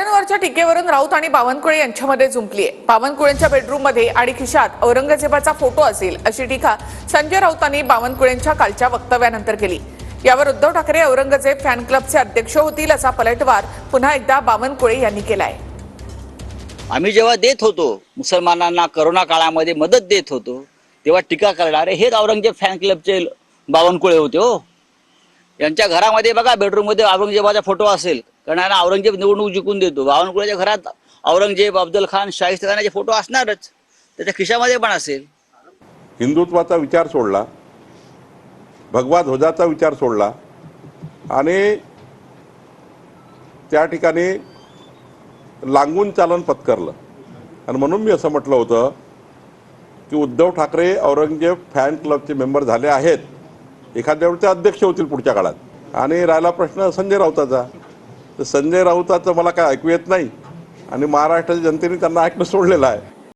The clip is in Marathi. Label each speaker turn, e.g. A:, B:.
A: वरच्या टीकेवरून राऊत आणि बावनकुळे यांच्यामध्ये जुंपलीये। बावनकुळेंच्या बेडरूम मध्ये आणि खिशात औरंगजेबाचा फोटो असेल अशी टीका संजय राऊतांनी बावनकुळेंच्या कालच्या वक्तव्यानंतर केली। यावर उद्धव ठाकरे औरंगजेब फॅन क्लबचे अध्यक्ष होतील असा पलटवार पुन्हा एकदा बावनकुळे यांनी केलाय।
B: आम्ही जेव्हा देत होतो मुसलमानांना करोना काळामध्ये मदत देत होतो तेव्हा टीका करणारे हेच औरंगजेब फॅन क्लबचे बावनकुळे होते। हो, यांच्या घरामध्ये बघा बेडरूम मध्ये औरंगजेबाचा फोटो असेल कारण औरंगजेब निवडणूक जिंकून देतो। बावनकुळेच्या घरात औरंगजेब, अफजल खान, शाहिस्ते खानाचे फोटो असणारच, त्याच्या खिशामध्ये पण असेल।
C: हिंदुत्वाचा विचार सोडला, भगवा ध्वजाचा विचार सोडला आणि त्या ठिकाणी लांगून चालन पत्करलं। आणि म्हणून मी असं म्हटलं होतं की उद्धव ठाकरे औरंगजेब फॅन क्लबचे मेंबर झाले आहेत, एखाद्या वेळचे अध्यक्ष होतील पुढच्या काळात। आणि राहिला प्रश्न संजय राऊताचा, तर संजय राऊताचं मला काय ऐकू येत नाही आणि महाराष्ट्राच्या जनतेने त्यांना ऐकणं सोडलेलं आहे।